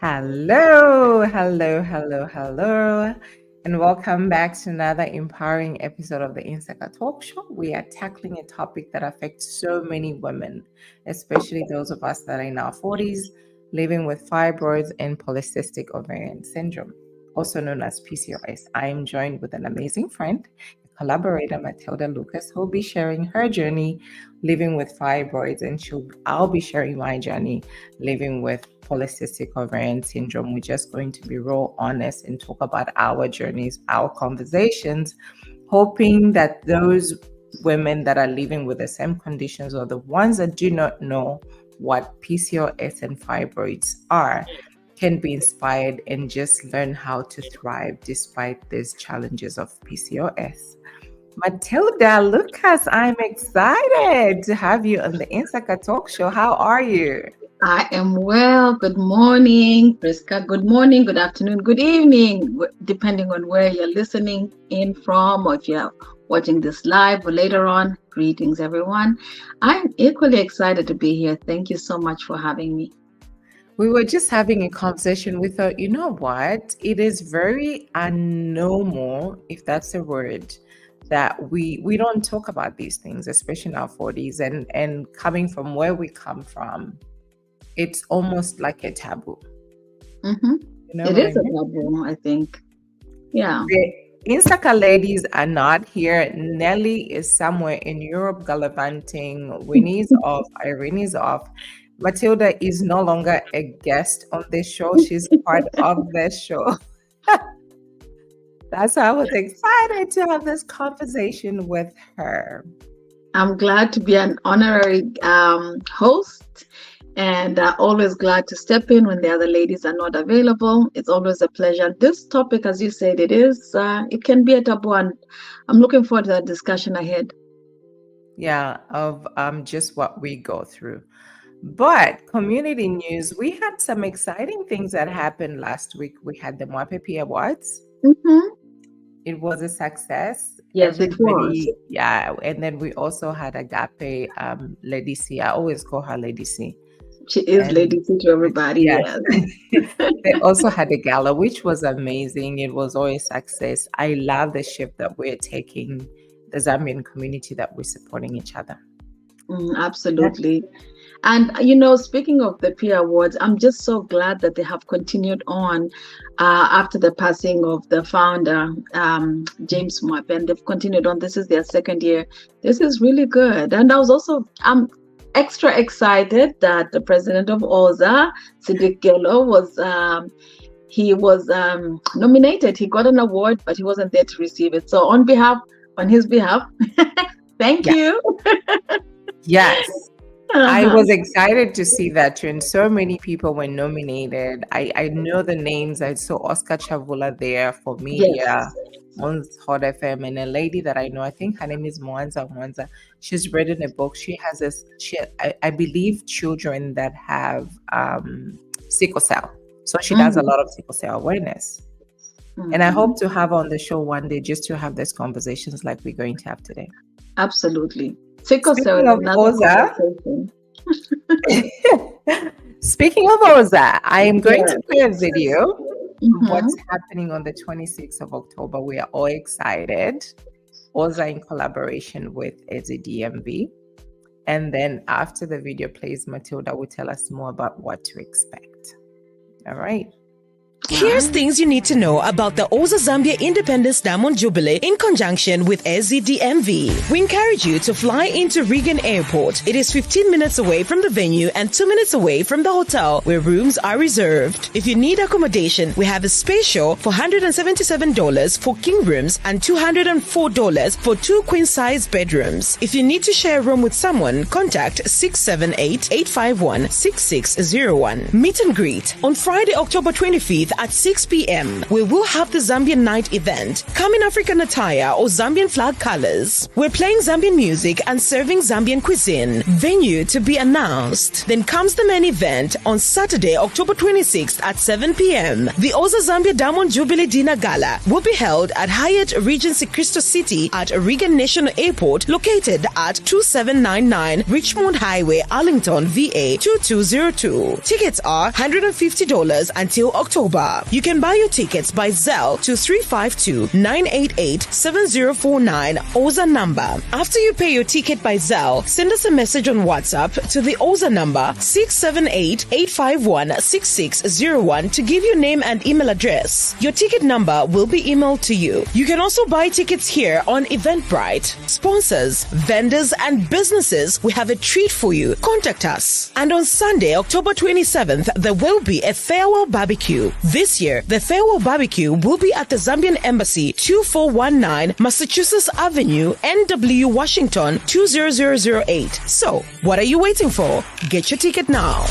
Hello, and welcome back to another empowering episode of the Insaka Talk Show. We are tackling a topic that affects so many women, especially those of us that are in our 40s, living with fibroids and polycystic ovarian syndrome, also known as PCOS. I am joined with an amazing friend, collaborator Matilda Lucas, who will be sharing her journey living with fibroids, and I'll be sharing my journey living with polycystic ovarian syndrome. We're just going to be real honest and talk about our journeys, our conversations, hoping that those women that are living with the same conditions or the ones that do not know what PCOS and fibroids are can be inspired and just learn how to thrive despite these challenges of PCOS. Matilda Lucas, I'm excited to have you on the Insaka Talk Show. How are you? I am well. Good morning, Prisca. Good morning, good afternoon, good evening, depending on where you're listening in from, or if you're watching this live or later on. Greetings, everyone. I'm equally excited to be here. Thank you so much for having me. We were just having a conversation. We thought, you know what? It is very abnormal, if that's a word, that we don't talk about these things, especially in our 40s, and coming from where we come from, it's almost like a taboo. Mm-hmm. You know, it is a taboo, I think. Yeah. The Insaka ladies are not here. Nelly is somewhere in Europe gallivanting. Winnie's off. Irene is off. Matilda is no longer a guest on this show. She's part of this show. That's why I was excited to have this conversation with her. I'm glad to be an honorary host, and always glad to step in when the other ladies are not available. It's always a pleasure. This topic, as you said, it can be a taboo, and I'm looking forward to that discussion ahead. Yeah, of just what we go through. But community news, we had some exciting things that happened last week. We had the Mwapepi Awards. Mm-hmm. It was a success. Yes, it was. Yeah, and then we also had Agape, Lady C. I always call her Lady C. She is Lady C to everybody. Yes. They also had a gala, which was amazing. It was always success. I love the shift that we're taking, the Zambian community, that we're supporting each other. Absolutely. And, you know, speaking of the peer awards, I'm just so glad that they have continued on after the passing of the founder, James Mwape, and they've continued on. This is their second year. This is really good. And I was also extra excited that the president of OZA, Sidik Gello, was nominated. He got an award, but he wasn't there to receive it. So on his behalf, thank you. Yes. I was excited to see that too, and so many people were nominated. I know the names. I saw Oscar Chavula there for media on Hot FM, and a lady that I know, I think her name is Mwanza. She's written a book. She has I believe children that have sickle cell. So she does a lot of sickle cell awareness. And I hope to have on the show one day just to have these conversations like we're going to have today. Absolutely. Sickle cell. Speaking of OZA, I am going to play a video of what's happening on the 26th of October. We are all excited. OZA in collaboration with EZDMV. And then after the video plays, Matilda will tell us more about what to expect. All right. Here's things you need to know about the OZA Zambia Independence Diamond Jubilee in conjunction with SZDMV. We encourage you to fly into Reagan Airport. It is 15 minutes away from the venue and 2 minutes away from the hotel where rooms are reserved. If you need accommodation, we have a special for $177 for king rooms and $204 for 2 queen-size bedrooms. If you need to share a room with someone, contact 678-851-6601. Meet and greet on Friday, October 25th at 6 p.m. We will have the Zambian Night event. Come in African attire or Zambian flag colors. We're playing Zambian music and serving Zambian cuisine. Venue to be announced. Then comes the main event on Saturday, October 26th at 7 p.m. The Oza Zambia Diamond Jubilee Dinner Gala will be held at Hyatt Regency Crystal City at Reagan National Airport, located at 2799 Richmond Highway, Arlington, VA 2202. Tickets are $150 until October. You can buy your tickets by Zelle to 352-988-7049 Oza number. After you pay your ticket by Zelle, send us a message on WhatsApp to the Oza number 678-851-6601 to give your name and email address. Your ticket number will be emailed to you. You can also buy tickets here on Eventbrite. Sponsors, vendors, and businesses, we have a treat for you. Contact us. And on Sunday, October 27th, there will be a farewell barbecue. This year, the farewell barbecue will be at the Zambian Embassy, 2419 Massachusetts Avenue, NW, Washington, 20008. So, what are you waiting for? Get your ticket now.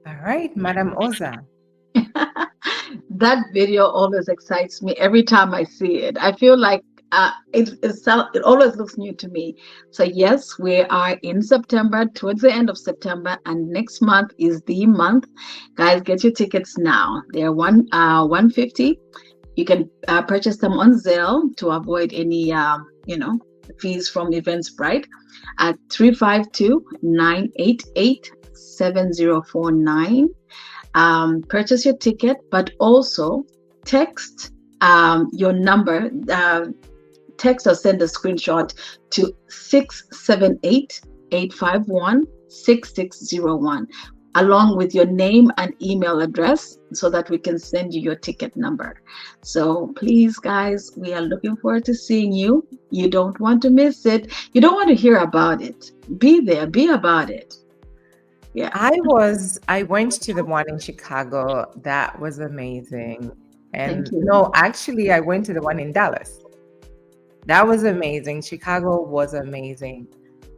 All right, Madam Oza. That video always excites me every time I see it. I feel like it always looks new to me. So yes, we are in September, towards the end of September, and next month is the month. Guys, get your tickets now. They're $150. You can purchase them on Zelle to avoid any fees from Eventbrite at 352-988-7049. Purchase your ticket, but also text your number, text or send a screenshot to 678-851-6601 along with your name and email address so that we can send you your ticket number. So please, guys, we are looking forward to seeing you. You don't want to miss it. You don't want to hear about it. Be there, be about it. Yeah. I went to the one in Chicago. That was amazing. And no, actually I went to the one in Dallas. That was amazing. Chicago was amazing.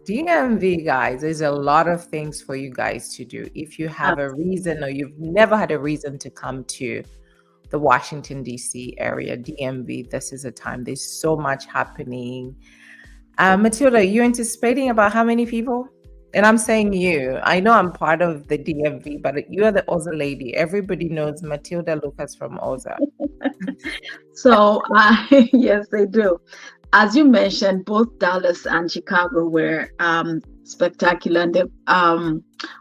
DMV, guys, there's a lot of things for you guys to do. If you have a reason or you've never had a reason to come to the Washington, D.C. area, DMV, this is a time. There's so much happening. Matilda, are you anticipating about how many people? And I'm saying you. I know I'm part of the DMV, but you are the Oza lady. Everybody knows Matilda Lucas from Oza. So, yes, they do. As you mentioned, both Dallas and Chicago were spectacular, and the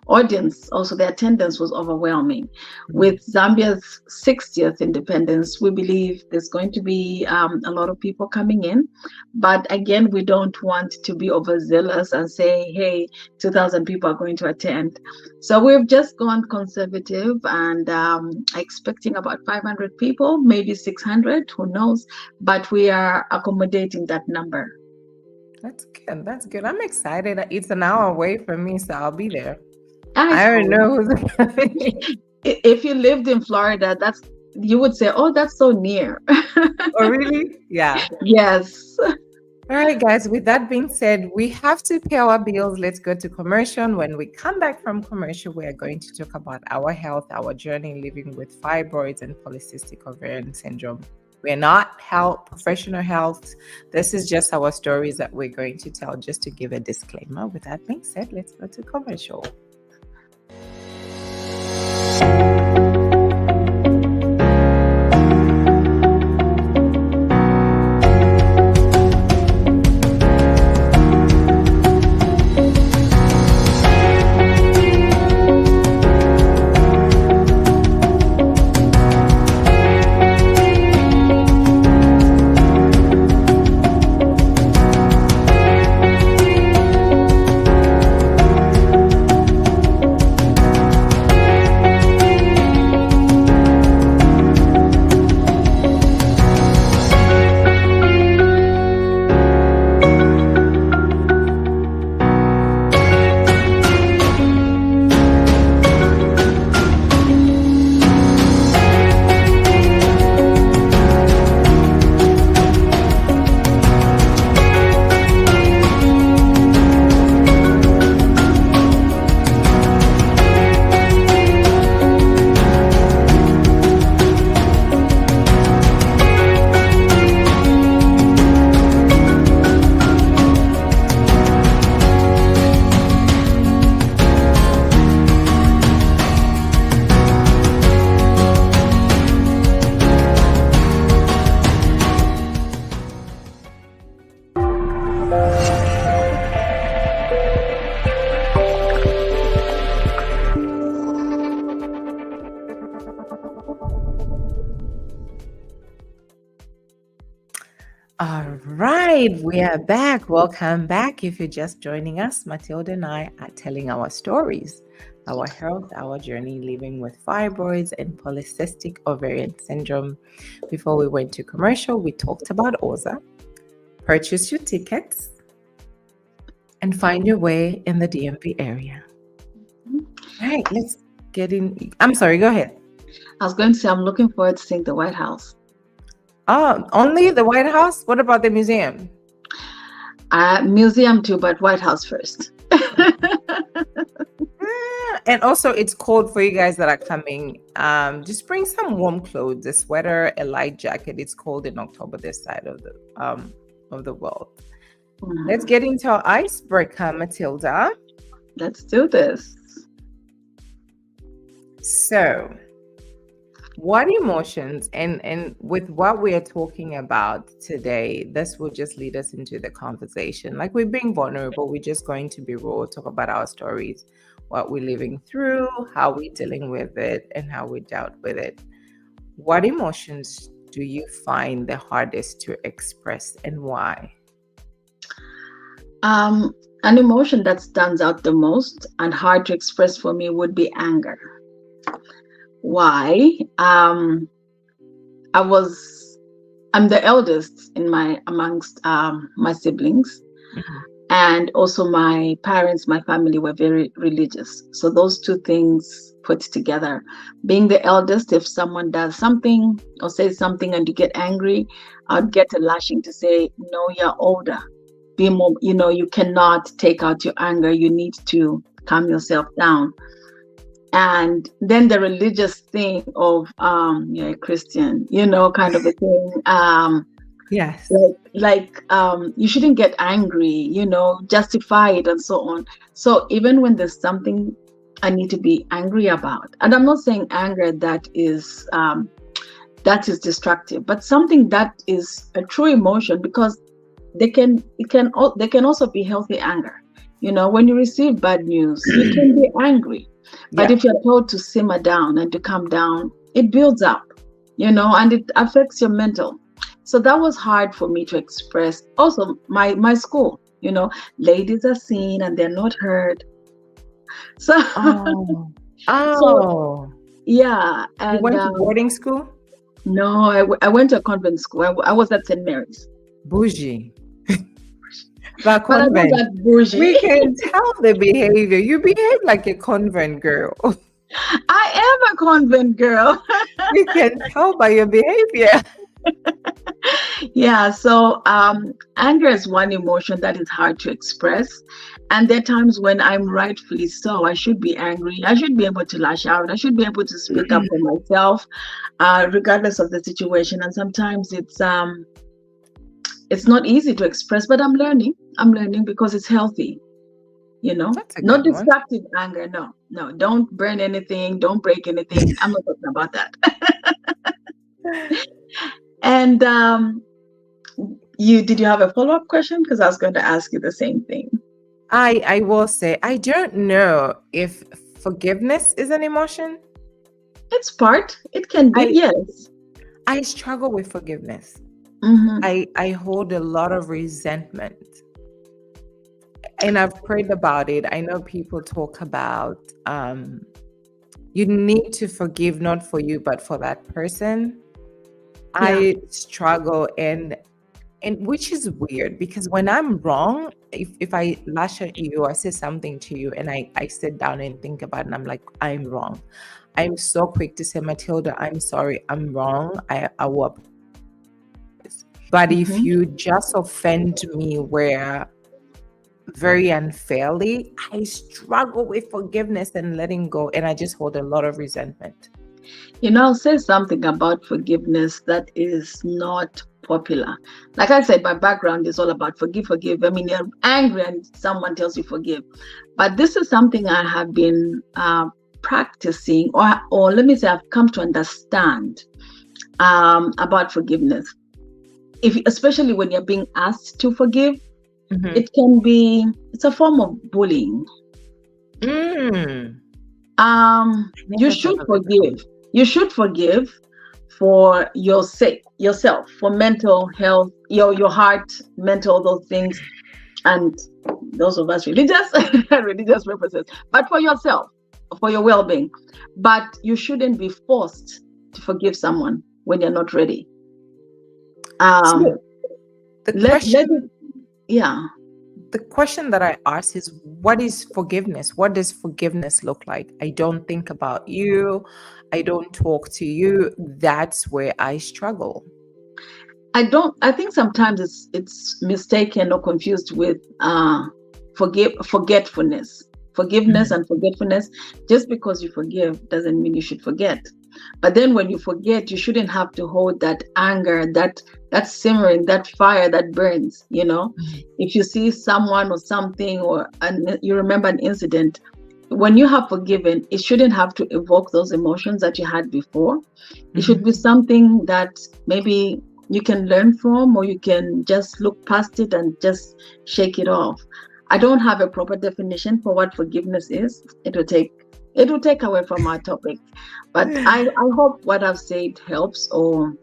audience, also the attendance was overwhelming. With Zambia's 60th independence, we believe there's going to be a lot of people coming in. But again, we don't want to be overzealous and say, hey, 2,000 people are going to attend. So we've just gone conservative and expecting about 500 people, maybe 600, who knows? But we are accommodating that number. That's good. That's good. I'm excited. It's an hour away from me, so I'll be there. I already know who's coming. If you lived in Florida, you would say, oh, that's so near. Oh, really? Yeah. Yes. All right, guys. With that being said, we have to pay our bills. Let's go to commercial. When we come back from commercial, we are going to talk about our health, our journey living with fibroids and polycystic ovarian syndrome. We're not professional health. This is just our stories that we're going to tell, just to give a disclaimer. With that being said, let's go to commercial. All right, we are back. Welcome back. If you're just joining us, Matilda and I are telling our stories, our health, our journey living with fibroids and polycystic ovarian syndrome. Before we went to commercial, we talked about OZA. Purchase your tickets and find your way in the DMV area. All right, let's get in. I'm sorry, go ahead. I was going to say, I'm looking forward to seeing the White House. Oh, only the White House? What about the museum? Museum too, but White House first. And also, it's cold for you guys that are coming. Just bring some warm clothes, a sweater, a light jacket. It's cold in October this side of the world. Let's get into our icebreaker, Matilda. Let's do this. So, what emotions and with what we are talking about today, this will just lead us into the conversation. Like, we're being vulnerable, we're just going to be raw, talk about our stories, what we're living through, how we're dealing with it, and how we dealt with it. What emotions do you find the hardest to express and why? An emotion that stands out the most and hard to express for me would be anger. Why? I'm the eldest amongst my siblings, and also my parents, my family were very religious. So those two things put together, being the eldest, if someone does something or says something and you get angry, I'd get a lashing to say, no, you're older. Be more, you cannot take out your anger. You need to calm yourself down. And then the religious thing of you're a Christian, kind of a thing. Yes. Like you shouldn't get angry, justify it and so on. So even when there's something I need to be angry about, and I'm not saying anger that is destructive, but something that is a true emotion, because they can also be healthy anger. When you receive bad news, you can be angry. But if you're told to simmer down and to calm down, it builds up, and it affects your mental. So that was hard for me to express. Also, my school, ladies are seen and they're not heard. So, so yeah. And, you went to boarding school? No, I went to a convent school. I was at St. Mary's. Bougie. But I know that bougie. We can tell the behavior. You behave like a convent girl. I am a convent girl. We can tell by your behavior. Yeah, so anger is one emotion that is hard to express. And there are times when I'm rightfully so. I should be angry. I should be able to lash out. I should be able to speak up for myself, regardless of the situation. And sometimes it's not easy to express, but I'm learning because it's healthy, not destructive anger. No, don't burn anything, don't break anything. I'm not talking about that. And did you have a follow-up question? Because I was going to ask you the same thing. I will say, I don't know if forgiveness is an emotion. It's part. It can be, yes. I struggle with forgiveness. I hold a lot of resentment, and I've prayed about it. I know people talk about you need to forgive, not for you, but for that person. Yeah. I struggle, and which is weird, because when I'm wrong, if I lash at you or say something to you and I sit down and think about it, and I'm like, I'm wrong, I'm so quick to say, Matilda, I'm sorry, I'm wrong, I will. But if you just offend me where very unfairly, I struggle with forgiveness and letting go, and I just hold a lot of resentment. I'll say something about forgiveness that is not popular. Like I said, my background is all about forgive. I mean, you're angry and someone tells you forgive. But this is something I have been practicing, or let me say I've come to understand about forgiveness. Especially when you're being asked to forgive, it's a form of bullying. You should forgive. You should forgive for your sake, yourself, for mental health, your heart, mental, those things, and those of us religious, religious purposes, but for yourself, for your well-being. But you shouldn't be forced to forgive someone when you're not ready. So the question, yeah. The question that I ask is, what is forgiveness? What does forgiveness look like? I don't think about you. I don't talk to you. That's where I struggle. I think sometimes it's mistaken or confused with forgetfulness. Forgiveness and forgetfulness. Just because you forgive doesn't mean you should forget. But then when you forget, you shouldn't have to hold that anger, that simmering, that fire that burns, you know. If you see someone or something, and you remember an incident, when you have forgiven, it shouldn't have to evoke those emotions that you had before. It should be something that maybe you can learn from, or you can just look past it and just shake it off. I don't have a proper definition for what forgiveness is. It will take away from our topic, but I hope what I've said helps, or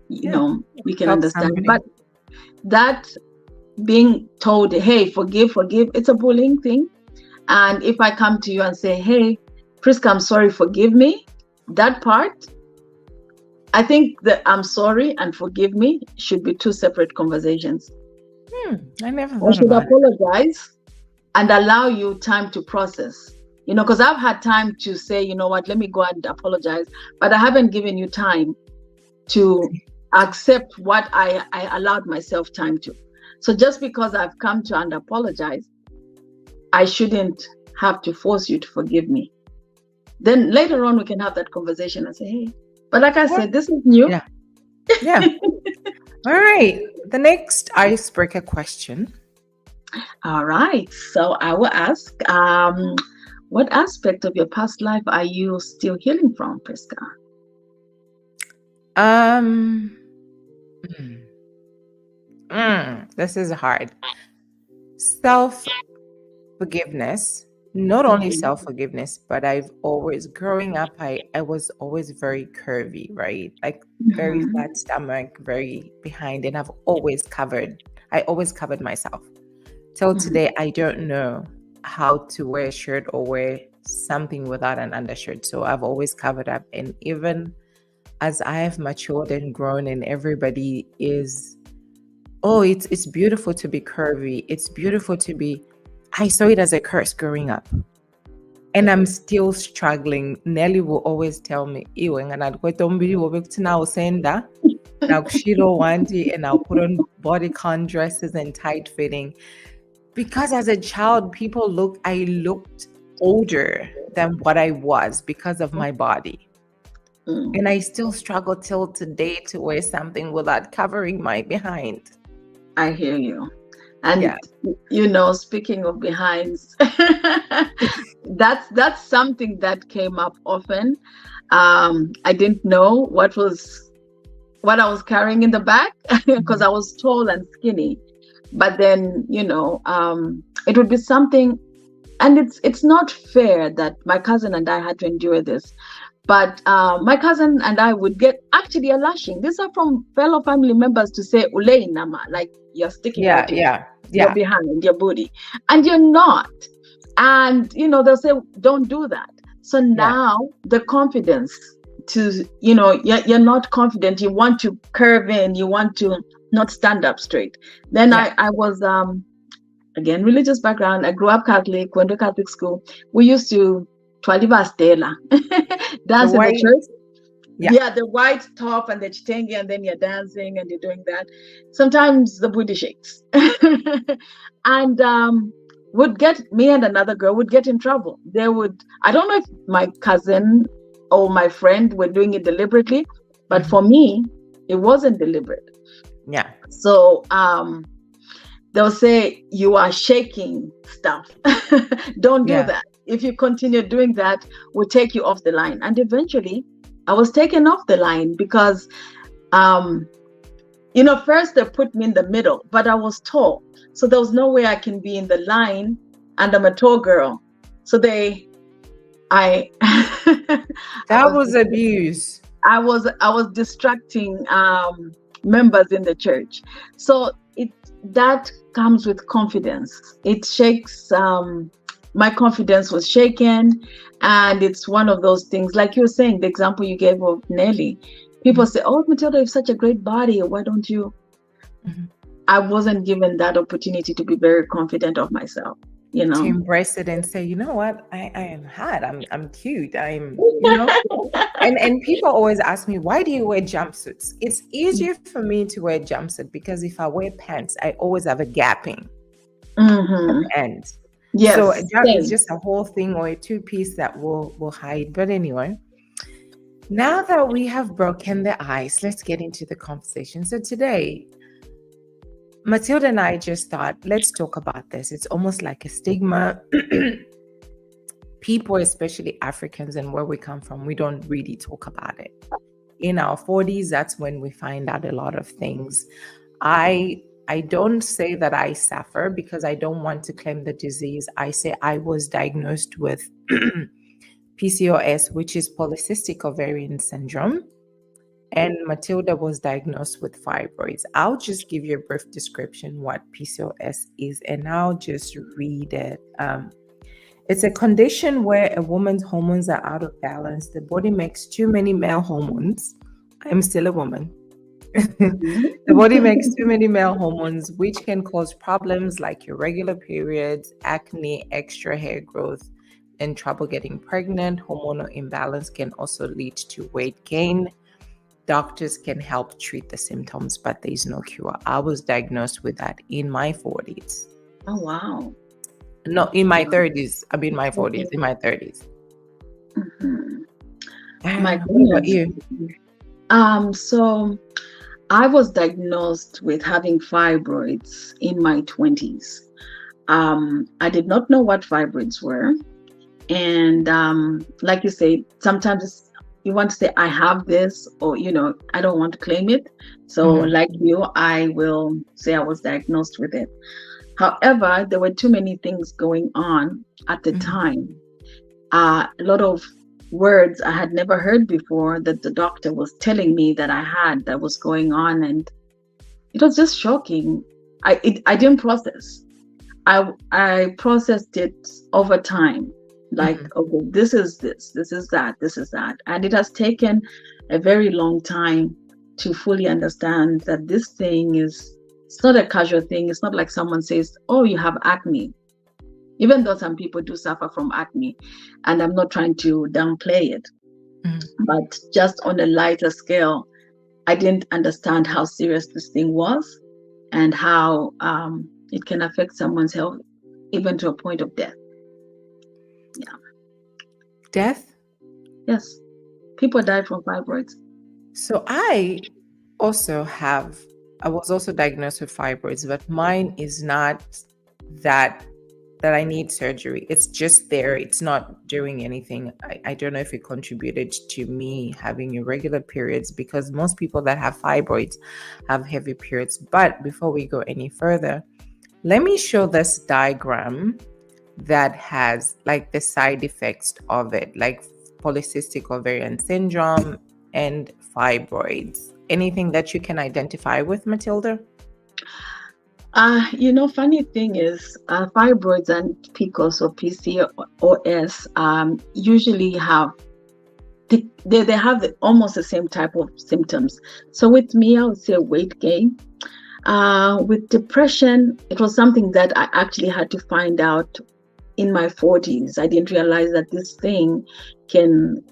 you know, we can understand. Somebody. But that being told, hey, forgive, it's a bullying thing. And if I come to you and say, hey, Prisca, I'm sorry, forgive me, that part, I think that I'm sorry and forgive me should be two separate conversations. I never thought about it. Apologize and allow you time to process. You know, because I've had time to say, you know what, let me go and apologize, but I haven't given you time to accept what I allowed myself time to. So just because I've come to and apologize, I shouldn't have to force you to forgive me. Then later on, we can have that conversation and say, hey, but like I said, this is new. Yeah. All right. The next icebreaker question. All right. So I will ask, what aspect of your past life are you still healing from, Prisca? This is hard. Self-forgiveness. Not only self-forgiveness, but I've always, growing up, I was always very curvy, right? Like very flat stomach, very behind, and I always covered myself. Till today, I don't know how to wear a shirt or wear something without an undershirt. So I've always covered up. And even as I have matured and grown, and everybody is, it's beautiful to be curvy. It's beautiful to be, I saw it as a curse growing up. And I'm still struggling. Nelly will always tell me, and I'll put on bodycon dresses and tight fitting. Because as a child, I looked older than what I was because of my body. And I still struggle till today to wear something without covering my behind. I hear you. And you know, speaking of behinds, that's something that came up often. I didn't know what I was carrying in the back because I was tall and skinny. But then, you know, it would be something, and it's not fair that my cousin and I had to endure this. But my cousin and I would get actually a lashing. These are from fellow family members to say, "Ulei nama," like you're sticking out your behind your booty, and you're not. And you know, they'll say, "Don't do that." So now the confidence to, you know, you're not confident. You want to curve in. You want to not stand up straight. Then I was again, religious background. I grew up Catholic, went to Catholic school. We used to dance in the church. The white top and the chitengi, and then you're dancing and you're doing that. Sometimes the booty shakes. And me and another girl would get in trouble. I don't know if my cousin or my friend were doing it deliberately, but for me, it wasn't deliberate. Yeah. So they'll say, you are shaking stuff. Don't do that. If you continue doing that, we'll take you off the line. And eventually I was taken off the line because, you know, first they put me in the middle, but I was tall. So there was no way I can be in the line and I'm a tall girl. So that was abuse. I was distracting members in the church. So that comes with confidence. It shakes. My confidence was shaken, and it's one of those things. Like you were saying, the example you gave of Nelly. People say, "Oh, Matilda, you have such a great body. Why don't you?" Mm-hmm. I wasn't given that opportunity to be very confident of myself. You know, to embrace it and say, you know what, I am hot, I'm cute, and people always ask me, why do you wear jumpsuits? It's easier for me to wear a jumpsuit because if I wear pants, I always have a gapping at the end. Yes, so it's just a whole thing or a two-piece that will hide. But anyway, now that we have broken the ice, let's get into the conversation. So today, Matilda and I just thought, let's talk about this. It's almost like a stigma. People, especially Africans and where we come from, we don't really talk about it. In our 40s, that's when we find out a lot of things. I don't say that I suffer because I don't want to claim the disease. I say I was diagnosed with PCOS, which is polycystic ovarian syndrome. And Matilda was diagnosed with fibroids. I'll just give you a brief description what PCOS is, and I'll just read it. It's a condition where a woman's hormones are out of balance. The body makes too many male hormones. I'm still a woman. The body makes too many male hormones, which can cause problems like irregular periods, acne, extra hair growth, and trouble getting pregnant. Hormonal imbalance can also lead to weight gain. Doctors can help treat the symptoms, but there's no cure. I was diagnosed with that in my 40s. Oh, wow. No, in my 30s. I mean, my 40s, in my 30s. My What about you? So I was diagnosed with having fibroids in my 20s. I did not know what fibroids were. And like you say, sometimes you want to say, I have this, or, I don't want to claim it. So like you, I will say I was diagnosed with it. However, there were too many things going on at the time. A lot of words I had never heard before that the doctor was telling me that I had that was going on. And it was just shocking. I didn't process. I processed it over time. Like, okay, this is that. And it has taken a very long time to fully understand that this thing it's not a casual thing. It's not like someone says, oh, you have acne. Even though some people do suffer from acne, and I'm not trying to downplay it, but just on a lighter scale, I didn't understand how serious this thing was and how it can affect someone's health, even to a point of death. Yeah. Death? Yes. People die from fibroids. So I was also diagnosed with fibroids, but mine is not that I need surgery. It's just there. It's not doing anything. I don't know if it contributed to me having irregular periods, because most people that have fibroids have heavy periods. But before we go any further, let me show this diagram that has like the side effects of it, like polycystic ovarian syndrome and fibroids. Anything that you can identify with, Matilda? Funny thing is, fibroids and PCOS or PCOS usually have they have almost the same type of symptoms. So with me, I would say weight gain. With depression, it was something that I actually had to find out in my 40s. I didn't realize that this thing can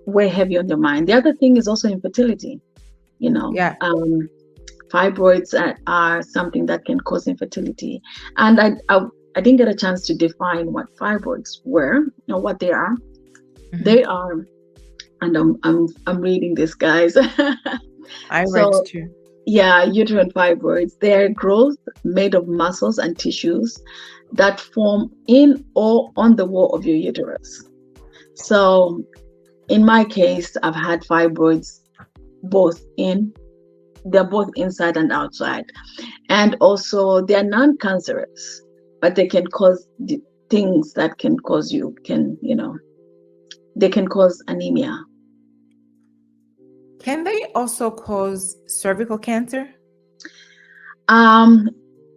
weigh heavy on your mind. The other thing is also infertility. Fibroids are something that can cause infertility, and I didn't get a chance to define what fibroids were, what they are. They are, and I'm reading this, guys. I read too. Yeah, uterine fibroids. They are growth made of muscles and tissues that form in or on the wall of your uterus. So, in my case, I've had fibroids they're both inside and outside, and also they're non-cancerous, but they can cause things that can cause you they can cause anemia. Can they also cause cervical cancer?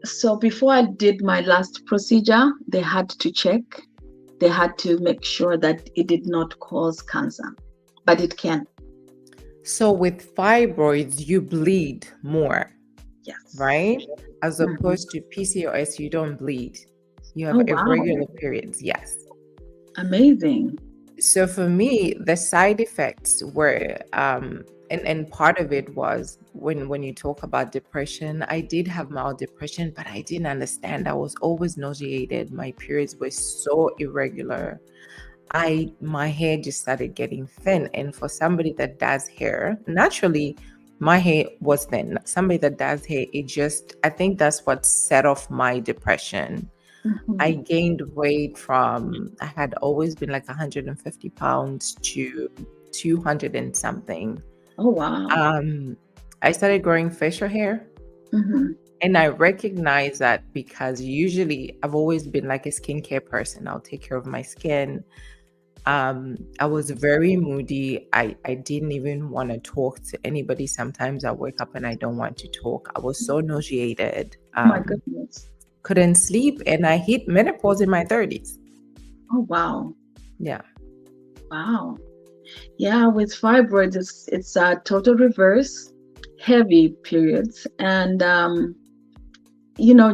So before I did my last procedure, they had to check. They had to make sure that it did not cause cancer, but it can. So with fibroids, you bleed more, Yes. right? As opposed to PCOS, you don't bleed. You have Oh, wow. irregular periods. Yes. Amazing. So for me, the side effects were, and part of it was when you talk about depression, I did have mild depression, but I didn't understand. I was always nauseated. My periods were so irregular. My hair just started getting thin. And for somebody that does hair, naturally, my hair was thin. Somebody that does hair, I think that's what set off my depression. I gained weight from, I had always been like 150 pounds to 200 and something. Oh, wow. I started growing facial hair. And I recognize that because usually I've always been like a skincare person. I'll take care of my skin. I was very moody. I didn't even want to talk to anybody. Sometimes I wake up and I don't want to talk. I was so nauseated. My goodness. Couldn't sleep, and I hit menopause in my 30s. Oh, wow. Yeah. Wow. Yeah, with fibroids, it's a total reverse, heavy periods. And,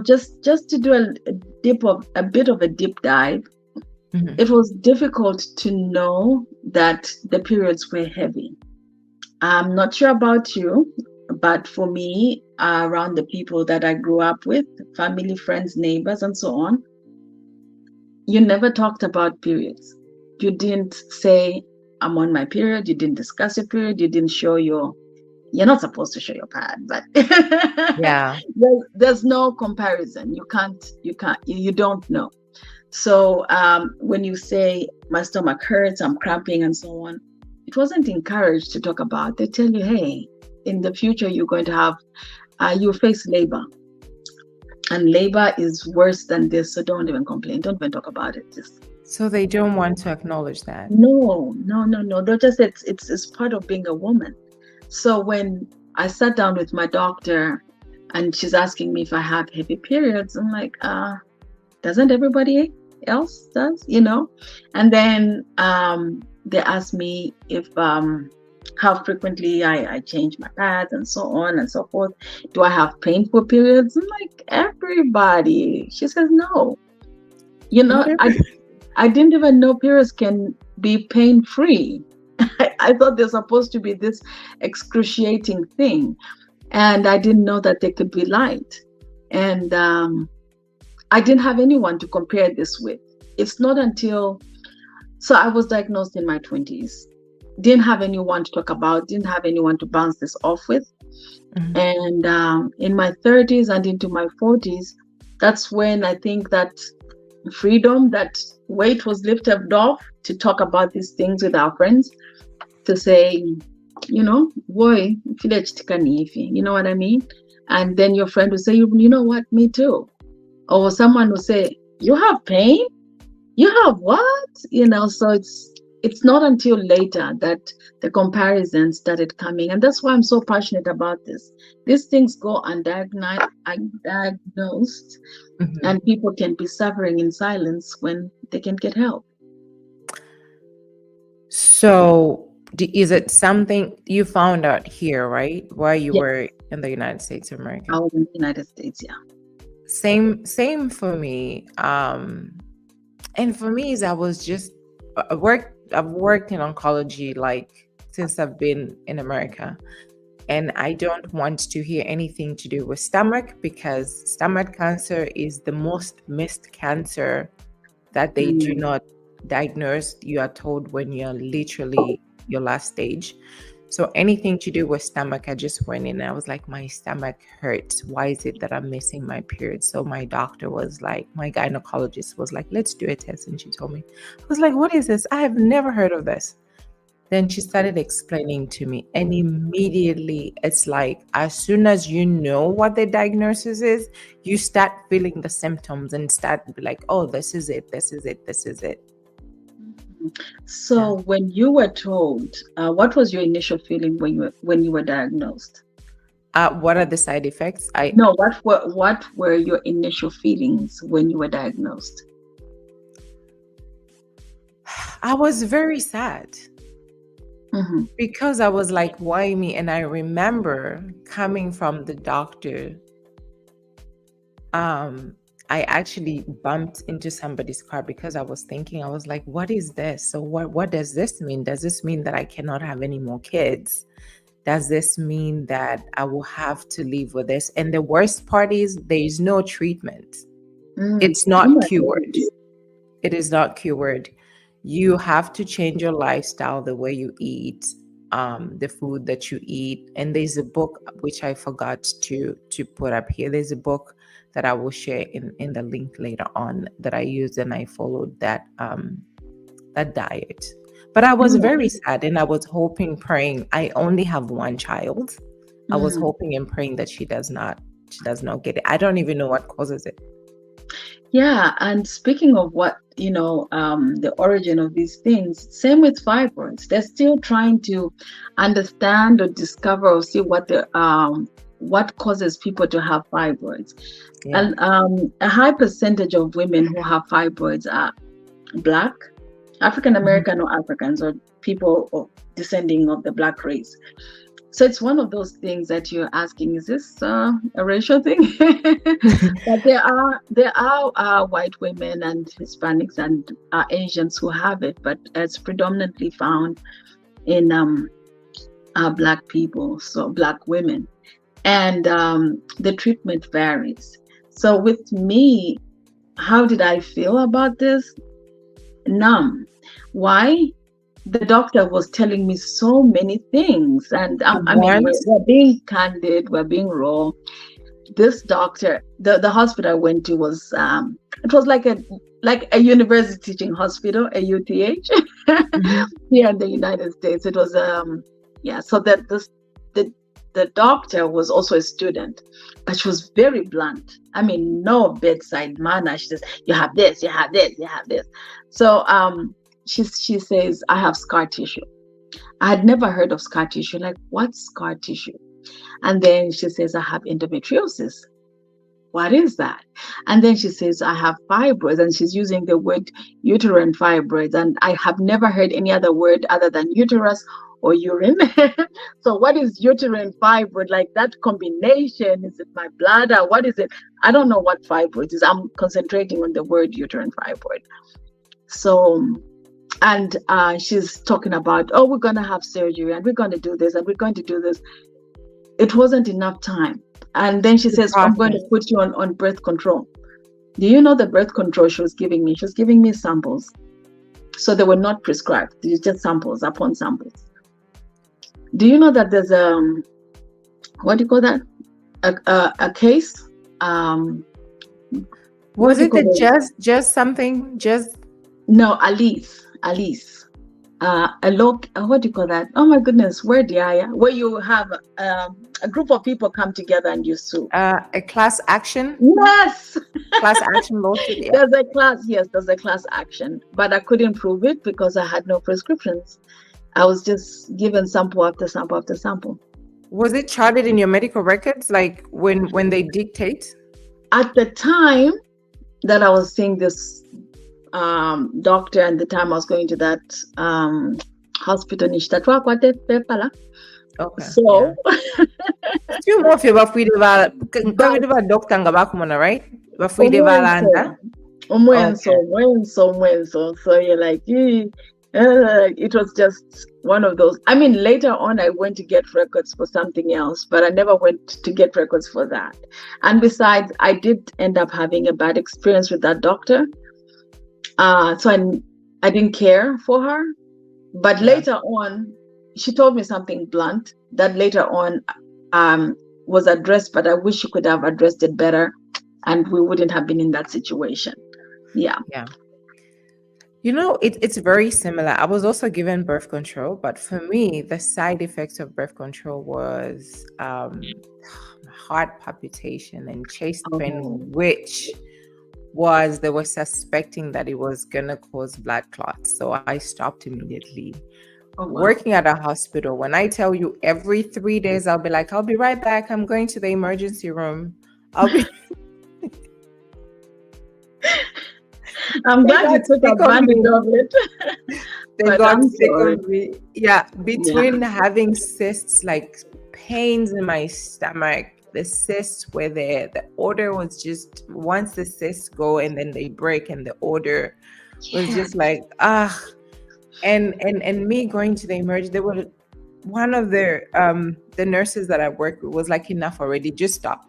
just to do a bit of a deep dive, it was difficult to know that the periods were heavy. I'm not sure about you, but for me, around the people that I grew up with, family, friends, neighbors, and so on, you never talked about periods. You didn't say, I'm on my period. You didn't discuss your period. You didn't show you're not supposed to show your pad, but yeah, there's no comparison. You don't know. So when you say my stomach hurts, I'm cramping and so on, it wasn't encouraged to talk about. They tell you, hey, in the future, you're going to have, you face labor. And labor is worse than this. So don't even complain. Don't even talk about it. So they don't want to acknowledge that. No. They're just, it's part of being a woman. So when I sat down with my doctor and she's asking me if I have heavy periods, I'm like, doesn't everybody else does, And then they asked me if how frequently I change my pads and so on and so forth. Do I have painful periods? I'm like, everybody. She says no. I didn't even know periods can be pain-free. I thought they're supposed to be this excruciating thing, and I didn't know that they could be light. And I didn't have anyone to compare this with. It's not until, so I was diagnosed in my 20s. Didn't have anyone to talk about, didn't have anyone to bounce this off with. And in my 30s and into my 40s, that's when I think that freedom, that weight was lifted off to talk about these things with our friends, to say, boy, you know what I mean? And then your friend will say, you know what, me too. Or someone will say, you have pain? You have what? So it's not until later that the comparisons started coming. And that's why I'm so passionate about this. These things go undiagnosed, and people can be suffering in silence when they can get help. So is it something you found out here, right? While you were in the United States of America? I was in the United States, yeah. Same for me. And for me is I've worked in oncology like since I've been in America. And I don't want to hear anything to do with stomach, because stomach cancer is the most missed cancer that they do not diagnose. You are told when you're literally your last stage. So anything to do with stomach, I just went in and I was like, my stomach hurts. Why is it that I'm missing my period? So my doctor was like, my gynecologist was like, let's do a test. And she told me, I was like, what is this? I have never heard of this. Then she started explaining to me, and immediately it's like, as soon as you know what the diagnosis is, you start feeling the symptoms and start be like, oh, this is it. So when you were told, what was your initial feeling when you were diagnosed? What are the side effects? No, what were your initial feelings when you were diagnosed? I was very sad. Because I was like, why me? And I remember coming from the doctor. I actually bumped into somebody's car because I was thinking, I was like, what is this? So what does this mean? Does this mean that I cannot have any more kids? Does this mean that I will have to live with this? And the worst part is there is no treatment. It's not cured. It is not cured. You have to change your lifestyle, the way you eat, the food that you eat. And there's a book which I forgot to put up here. There's a book that I will share in the link later on that I used, and I followed that diet. But I was very sad, and I was hoping, praying. I only have one child. I was hoping and praying that she does not get it. I don't even know what causes it. Yeah, and speaking of what, the origin of these things, same with fibroids. They're still trying to understand or discover or see what causes people to have fibroids. Yeah. And a high percentage of women who have fibroids are Black, African American or Africans, or people descending of the Black race. So it's one of those things that you're asking, is this a racial thing? But there are white women and Hispanics and Asians who have it, but it's predominantly found in Black people, so Black women. And the treatment varies. So with me, how did I feel about this? Numb. Why? The doctor was telling me so many thing, and I mean, we're being candid, we're being raw. This doctor, the hospital I went to was it was like a university teaching hospital, a UTH, here in the United States. It was so that the doctor was also a student, but she was very blunt. I mean, no bedside manner. She says, you have this, you have this, you have this. So she says, I have scar tissue. I had never heard of scar tissue. Like, what's scar tissue? And then she says, I have endometriosis. What is that? And then she says, I have fibroids, and she's using the word uterine fibroids. And I have never heard any other word other than uterus or urine. So what is uterine fibroid? Like that combination, is it my bladder? What is it? I don't know what fibroid is. I'm concentrating on the word uterine fibroid. So, and she's talking about, oh, we're going to have surgery, and we're going to do this, and we're going to do this. It wasn't enough time. And then she says, I'm going to put you on birth control. Do you know the birth control she was giving me? She was giving me samples. So they were not prescribed. These just samples upon samples. Do you know that there's what do you call that? A case? Was it just something? Just no, Alice. What do you call that? Oh my goodness, where you have a group of people come together and you sue. A class action? Yes. Class action lawsuit. Yeah. There's a class action, but I couldn't prove it because I had no prescriptions. I was just given sample after sample after sample. Was it charted in your medical records, like when they dictate? At the time that I was seeing this doctor, and the time I was going to that hospital, okay. So you more feel about doctor nga right? So you're like, it was just one of those. I mean, later on, I went to get records for something else, but I never went to get records for that. And besides, I did end up having a bad experience with that doctor. So I didn't care for her. But later on, she told me something blunt that later on was addressed, but I wish she could have addressed it better, and we wouldn't have been in that situation. Yeah. You know, it's very similar. I was also given birth control, but for me, the side effects of birth control was heart palpitation and chest pain, which was they were suspecting that it was going to cause blood clots. So I stopped immediately. Oh, wow. Working at a hospital, when I tell you every 3 days, I'll be like, I'll be right back. I'm going to the emergency room. I'll be. I'm glad you took advantage of it. They got sick of me. Yeah, between having cysts, like pains in my stomach, the cysts were there. The odor was just, once the cysts go and then they break, and the odor was just like, and me going to the emergency, they were, one of the nurses that I worked with was like, enough already, just stop.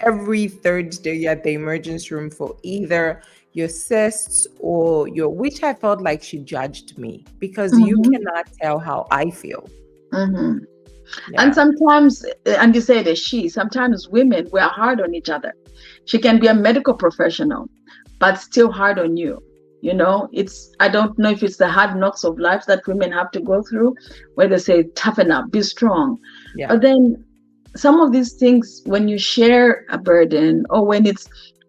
Every third day at the emergency room for either your cysts or your, which I felt like she judged me, because you cannot tell how I feel. Yeah. And sometimes, and you say that sometimes women, we're hard on each other. She can be a medical professional, but still hard on you. You know, I don't know if it's the hard knocks of life that women have to go through, where they say, toughen up, be strong. Yeah. But then some of these things, when you share a burden, or when it's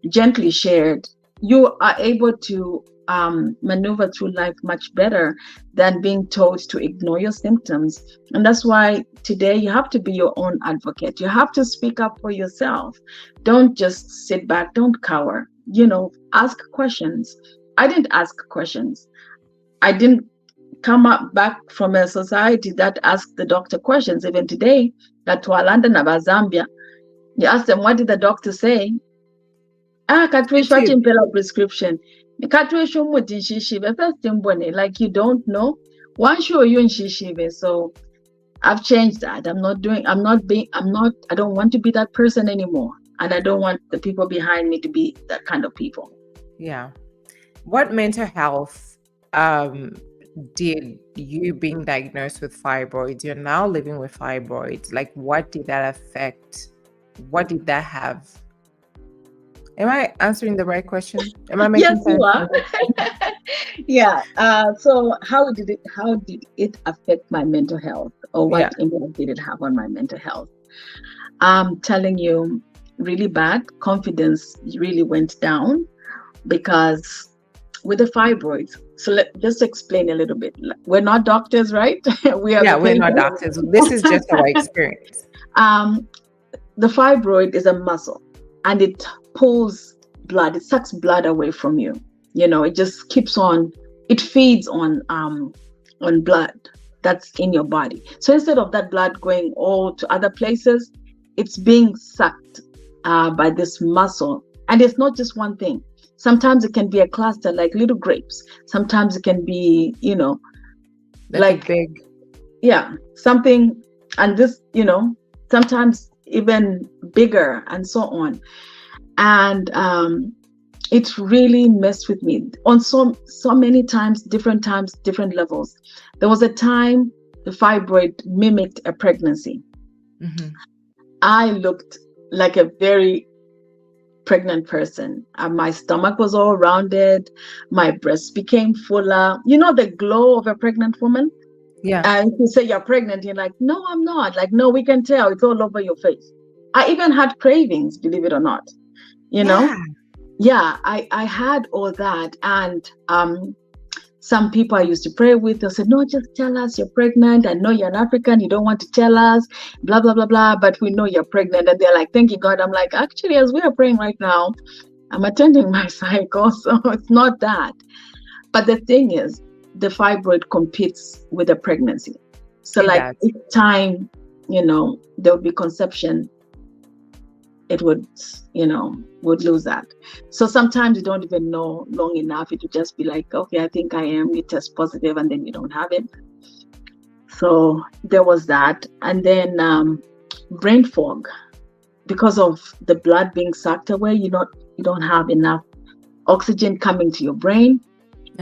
gently shared, you are able to maneuver through life much better than being told to ignore your symptoms. And that's why today you have to be your own advocate. You have to speak up for yourself. Don't just sit back, don't cower, ask questions. I didn't ask questions. I didn't come up back from a society that asked the doctor questions. Even today, that London about Zambia, you ask them, what did the doctor say? Katwisha impela prescription. Katwisha mutin first thing like you don't know. Why show you in shishive? So I've changed that. I don't want to be that person anymore. And I don't want the people behind me to be that kind of people. Yeah. What mental health did you being diagnosed with fibroids? You're now living with fibroids. Like, what did that affect? What did that have? Am I answering the right question? Am I making sense? Yes, you are. So how did it affect my mental health, or what impact did it have on my mental health? I'm telling you, really bad. Confidence really went down, because with the fibroids. So just explain a little bit. We're not doctors, right? We're not doctors. This is just our experience. The fibroid is a muscle, and it pulls blood. It sucks blood away from you. It just keeps on. It feeds on blood that's in your body. So instead of that blood going all to other places, it's being sucked by this muscle. And it's not just one thing. Sometimes it can be a cluster, like little grapes. Sometimes it can be, like big. Yeah, something, and this, sometimes even bigger, and so on. And it really messed with me on so many times, different levels. There was a time the fibroid mimicked a pregnancy. I looked like a very pregnant person, and my stomach was all rounded, my breasts became fuller. The glow of a pregnant woman. Yeah. And if you say you're pregnant, you're like, no, I'm not. Like, no, we can tell, it's all over your face. I even had cravings, believe it or not. I had all that. And some people I used to pray with, they said, no, just tell us you're pregnant. I know you're an African, you don't want to tell us, blah, blah, blah, blah, but we know you're pregnant. And they're like, thank you, God. I'm like, actually, as we are praying right now, I'm attending my cycle, so it's not that. But the thing is, the fibroid competes with the pregnancy. So each time, there would be conception, it would lose that. So sometimes you don't even know long enough. It would just be like, okay, I think I am. You test positive, and then you don't have it. So there was that. And then brain fog, because of the blood being sucked away. You don't have enough oxygen coming to your brain.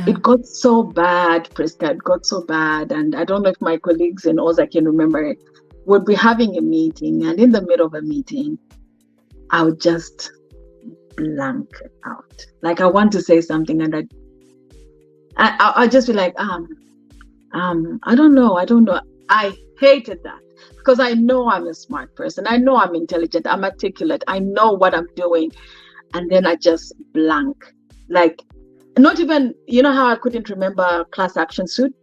It got so bad, Prisca. It got so bad. And I don't know if my colleagues and all I can remember it would be having a meeting, and in the middle of a meeting, I would just blank out. Like, I want to say something, and I just be like, I don't know. I hated that, because I know I'm a smart person. I know I'm intelligent. I'm articulate. I know what I'm doing. and then I just blank. Like, not even, you know how I couldn't remember class action suit?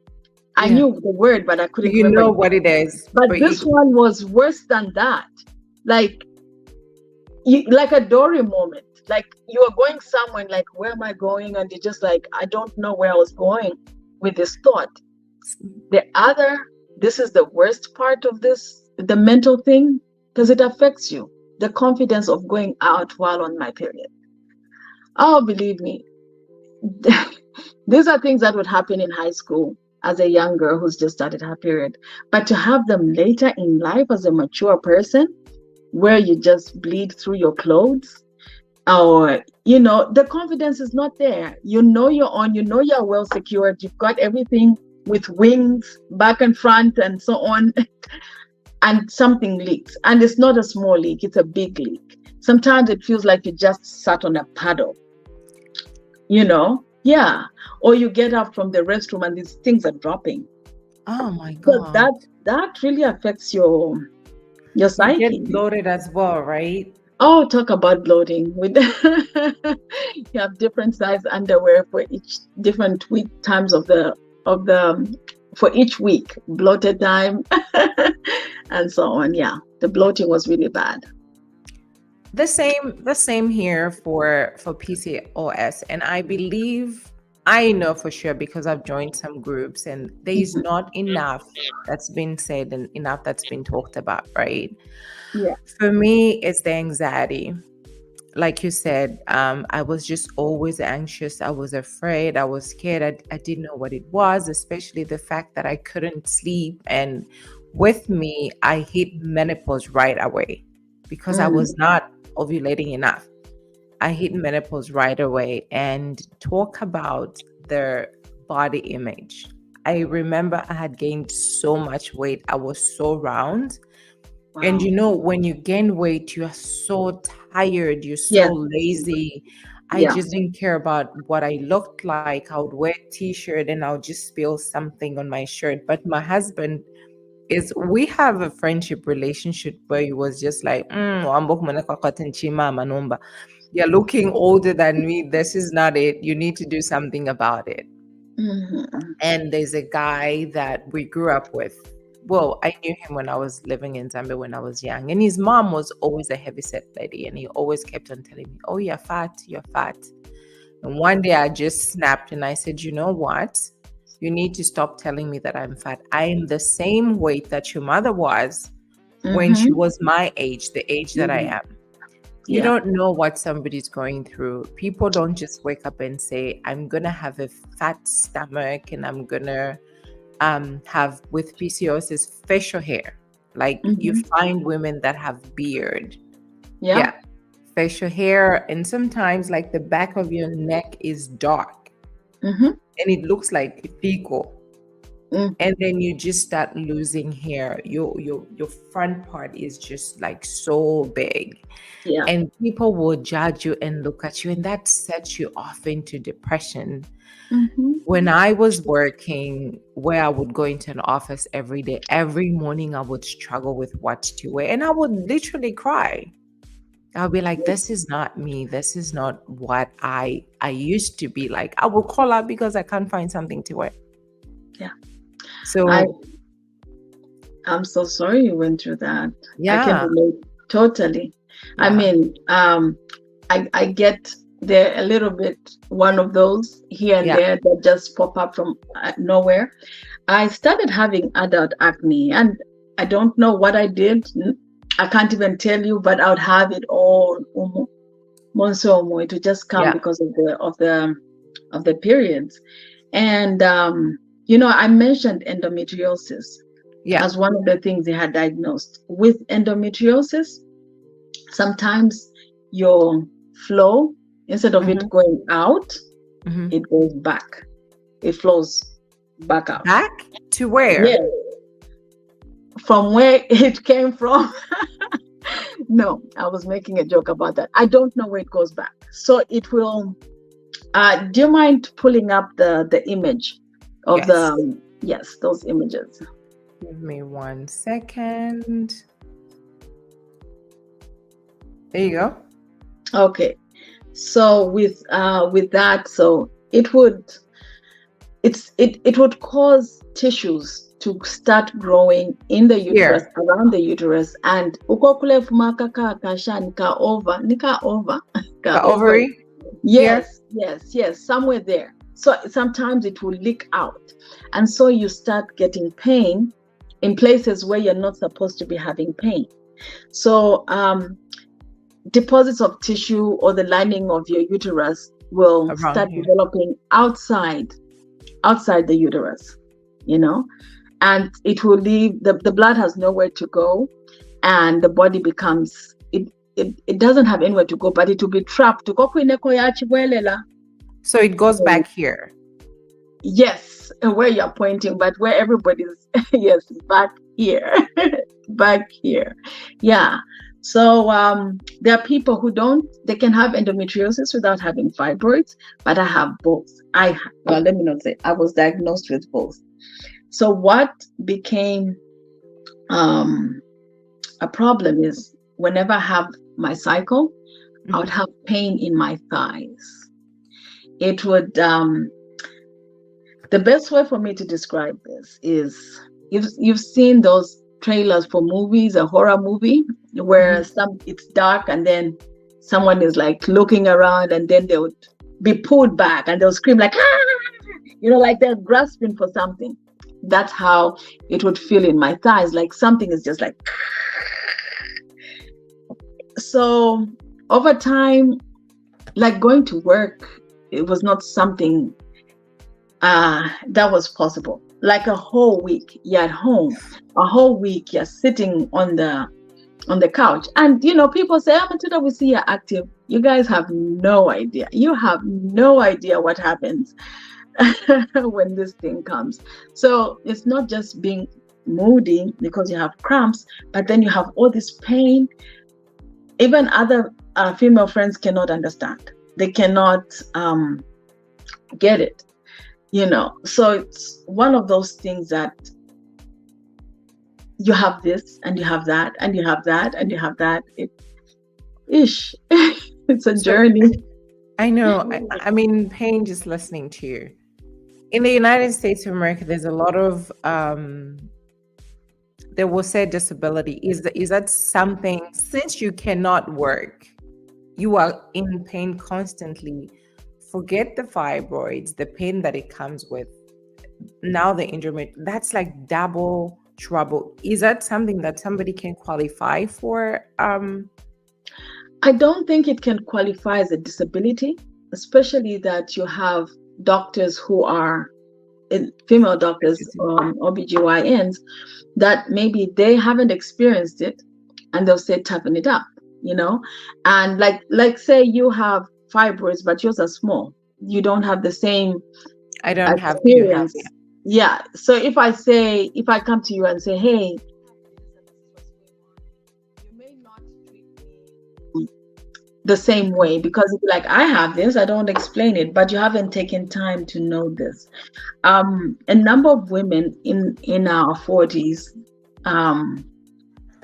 I knew the word, but I couldn't remember. You know what it is. But this one was worse than that. Like a Dory moment. Like, you are going somewhere, like, where am I going? And you're just like, I don't know where I was going with this thought. This is the worst part of this, the mental thing, because it affects you. The confidence of going out while on my period. Oh, believe me, these are things that would happen in high school as a young girl who's just started her period. But to have them later in life as a mature person, where you just bleed through your clothes, or, the confidence is not there. You're on, you're well secured. You've got everything with wings, back and front, and so on. And something leaks. And it's not a small leak, it's a big leak. Sometimes it feels like you just sat on a paddle, Yeah. Or you get up from the restroom and these things are dropping. Oh my God. So that really affects your psyche. You get bloated as well, right? Oh, talk about bloating. You have different size underwear for each different week times for each week, bloated time, and so on. Yeah, the bloating was really bad. The same here for PCOS, and I know for sure because I've joined some groups, and there is not enough that's been said and enough that's been talked about, right? Yeah. For me, it's the anxiety. Like you said, I was just always anxious. I was afraid. I was scared. I didn't know what it was, especially the fact that I couldn't sleep. And with me, I hit menopause right away because I was not ovulating enough. I hit menopause right away. And talk about the body image. I remember I had gained so much weight. I was so round. Wow. And when you gain weight, you are so tired, you're so lazy. I just didn't care about what I looked like. I would wear a t-shirt and I'll just spill something on my shirt. But my husband we have a friendship relationship where he was just like, you're looking older than me. This is not it. You need to do something about it. And there's a guy that we grew up with. Well, I knew him when I was living in Zambia when I was young. And his mom was always a heavyset lady. And he always kept on telling me, oh, you're fat, you're fat. And one day I just snapped and I said, you know what? You need to stop telling me that I'm fat. I am the same weight that your mother was when she was my age, the age that I am. You don't know what somebody's going through. People don't just wake up and say, I'm going to have a fat stomach and I'm going to have with PCOS facial hair. Like you find women that have beard. Yeah. Facial hair. And sometimes like the back of your neck is dark. And it looks like fecal. And then you just start losing hair. Your front part is just like so big. Yeah. And people will judge you and look at you, and that sets you off into depression. When I was working where I would go into an office every day, every morning I would struggle with what to wear, and I would literally cry. I'll be like, this is not me. This is not what I used to be like. I will call out because I can't find something to wear. Yeah. So I'm so sorry you went through that. Yeah. I can relate totally. Yeah. I mean, I get there a little bit, one of those here and there that just pop up from nowhere. I started having adult acne, and I don't know what I did. I can't even tell you, but I would have it all. It would just come because of the periods. And I mentioned endometriosis as one of the things they had diagnosed. With endometriosis, sometimes your flow, instead of it going out, it goes back. It flows back out. Back to where? Yeah. From where it came from. No, I was making a joke about that. I don't know where it goes back. So it will. Do you mind pulling up the image of those images? Give me 1 second. There you go. Okay. So with that, so it would cause tissues to start growing in the uterus, around the uterus, and ovary. Yes, somewhere there. So sometimes it will leak out, and so you start getting pain in places where you're not supposed to be having pain. So deposits of tissue or the lining of your uterus will start developing outside the uterus, and it will leave the blood has nowhere to go, and the body becomes it doesn't have anywhere to go, but it will be trapped. So it goes back here. Yes, where you're pointing, but where everybody's yes, back here. Back here. Yeah. So there are people who they can have endometriosis without having fibroids, but I have both. Let me not say I was diagnosed with both. So what became a problem is whenever I have my cycle, I would have pain in my thighs. It would, the best way for me to describe this is, you've seen those trailers for movies, a horror movie, where it's dark and then someone is like looking around and then they would be pulled back and they'll scream like, ah! Like they're grasping for something. That's how it would feel in my thighs, like something is just like. So over time, like going to work, it was not something that was possible. Like a whole week you're at home, a whole week you're sitting on the couch, and people say, oh, Matilda, we see you're active. You guys have no idea. You have no idea what happens when this thing comes. So it's not just being moody because you have cramps, but then you have all this pain. Even other female friends cannot understand. They cannot get it, So it's one of those things that you have this and you have that and you have that and you have that. It's a journey. I know. I mean, pain just listening to you. In the United States of America, there's a lot of they will say disability. Is that something, since you cannot work, you are in pain constantly? Forget the fibroids, the pain that it comes with. Now the endometrium, that's like double trouble. Is that something that somebody can qualify for? I don't think it can qualify as a disability, especially that you have doctors who are female doctors, OBGYNs, that maybe they haven't experienced it and they'll say toughen it up, and like say you have fibroids but yours are small, you don't have the same I don't experience. Have yeah, so if I come to you and say, hey, you may not treat me the same way, because it's like, I have this, I don't explain it, but you haven't taken time to know this. A number of women in our 40s,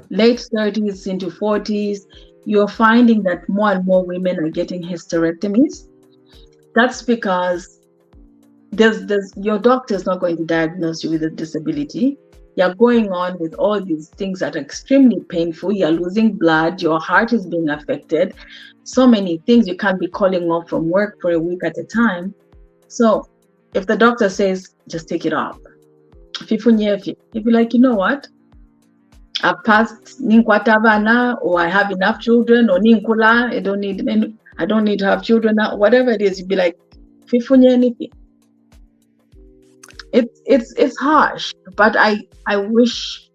late 30s into 40s, you're finding that more and more women are getting hysterectomies. That's because your doctor is not going to diagnose you with a disability. You're going on with all these things that are extremely painful. You're losing blood. Your heart is being affected. So many things. You can't be calling off from work for a week at a time. So if the doctor says, just take it off. If you're like, you know what? I've passed Ninkwatabana, or I have enough children, or Ninkula, I don't need to have children now. Whatever it is, you'd be like, anything. It's harsh, but I wish